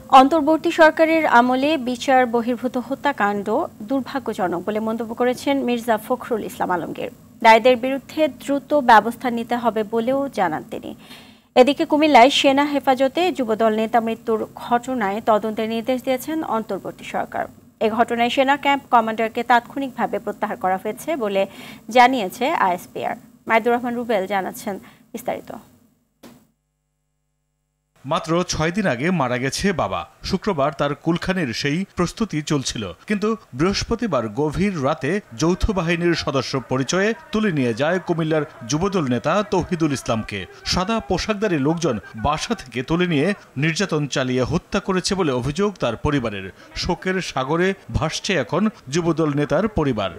অন্তর্বর্তী সরকারের আমলে বিচার বহির্ভূত হত্যাকাণ্ড দুর্ভাগ্যজনক বলে মন্তব্য করেছেন মির্জা ফখরুল ইসলাম আলমগীর। দায়ীদের বিরুদ্ধে দ্রুত ব্যবস্থা নিতে হবে বলেও জানান তিনি। এদিকে কুমিল্লায় সেনা হেফাজতে যুবদল নেতা মৃত্যুর ঘটনায় তদন্তের নির্দেশ দিয়েছেন অন্তর্বর্তী সরকার। এ ঘটনায় সেনা ক্যাম্প কমান্ডারকে তাৎক্ষণিকভাবে প্রত্যাহার করা হয়েছে বলে জানিয়েছে আইএসপিআর। মাইদুর রহমান রুবেল জানাচ্ছেন বিস্তারিত। মাত্র 6 দিন আগে মারা গেছে বাবা। শুক্রবার তার কুলখানির সেই প্রস্তুতি চলছিল, কিন্তু বৃহস্পতিবার গভীর রাতে যৌথ বাহিনীর সদস্য পরিচয়ে তুলে নিয়ে যায় কুমিল্লার যুবদল নেতা তৌহিদুল ইসলামকে। সাদা পোশাকধারী লোকজন বাসা থেকে তুলে নিয়ে নির্যাতন চালিয়ে হত্যা করেছে বলে অভিযোগ তার পরিবারের। শোকের সাগরে ভাসছে এখন যুবদল নেতার পরিবার।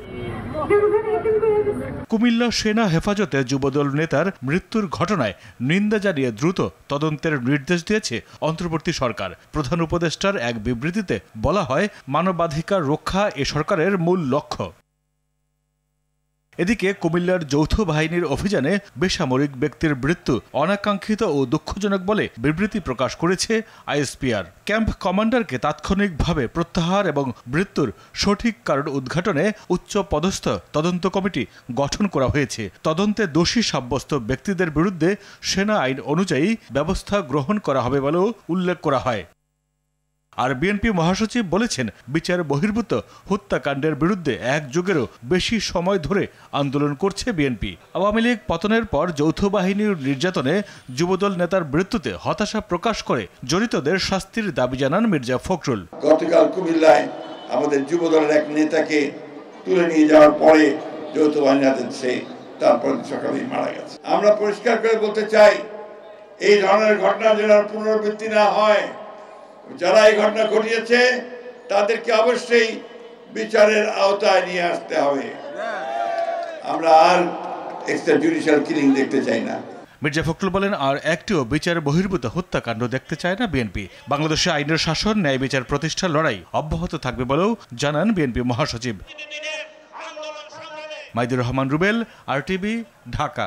কুমিল্লা সেনা হেফাজতে যুবদল নেতার মৃত্যুর ঘটনায় নিন্দা জানিয়ে দ্রুত তদন্তের নির্দেশ দিয়েছে অন্তর্বর্তী সরকার। প্রধান উপদেষ্টার এক বিবৃতিতে বলা হয়, মানবাধিকার রক্ষা এ সরকারের মূল লক্ষ্য। এদিকে কুমিল্লার যৌথ বাহিনীর অভিযানে বেসামরিক ব্যক্তির মৃত্যু অনাকাঙ্ক্ষিত ও দুঃখজনক বলে বিবৃতি প্রকাশ করেছে আইএসপিআর। ক্যাম্প কমান্ডারকে তাৎক্ষণিকভাবে প্রত্যাহার এবং মৃত্যুর সঠিক কারণ উদ্ঘাটনে উচ্চ পদস্থ তদন্ত কমিটি গঠন করা হয়েছে। তদন্তে দোষী সাব্যস্ত ব্যক্তিদের বিরুদ্ধে সেনা আইন অনুযায়ী ব্যবস্থা গ্রহণ করা হবে বলেও উল্লেখ করা হয়। আর বিএনপি মহাসচিব বলেছেন, বিচার বহির্ভূত হত্যাকাণ্ডের বিরুদ্ধে এক যুগেরও বেশি সময় ধরে আন্দোলন করছে বিএনপি। আওয়ামী লীগ পতনের পর যৌথ বাহিনীর নির্যাতনে যুবদল নেতার মৃত্যুতে হতাশা প্রকাশ করে জড়িতদের শাস্তির দাবি জানান মির্জা ফখরুল। গতকাল কুমিল্লায় আমাদের যুবদলের এক নেতাকে তুলে নিয়ে যাওয়ার পরে যৌথ বাহিনী তারপর সকালে মারা গেছে। আমরা পরিষ্কার করে বলতে চাই, এই ধরনের ঘটনা যেন পুনরাবৃত্তি না হয়। যারা এই ঘটনা ঘটিয়েছে তাদেরকে অবশ্যই বিচারের আওতায় নিয়ে আসতে হবে। আমরা আর এক্সট্রা জুডিশিয়াল কিলিং দেখতে চাই না। মির্জা ফখরুল বলেন, আর একটিও বিচার বহির্ভূত হত্যাকাণ্ড দেখতে চায় না বিএনপি। বাংলাদেশে আইনের শাসন, ন্যায় বিচার প্রতিষ্ঠার লড়াই অব্যাহত থাকবে বলেও জানান বিএনপি মহাসচিব। মাইদুর রহমান রুবেল, RTV, ঢাকা।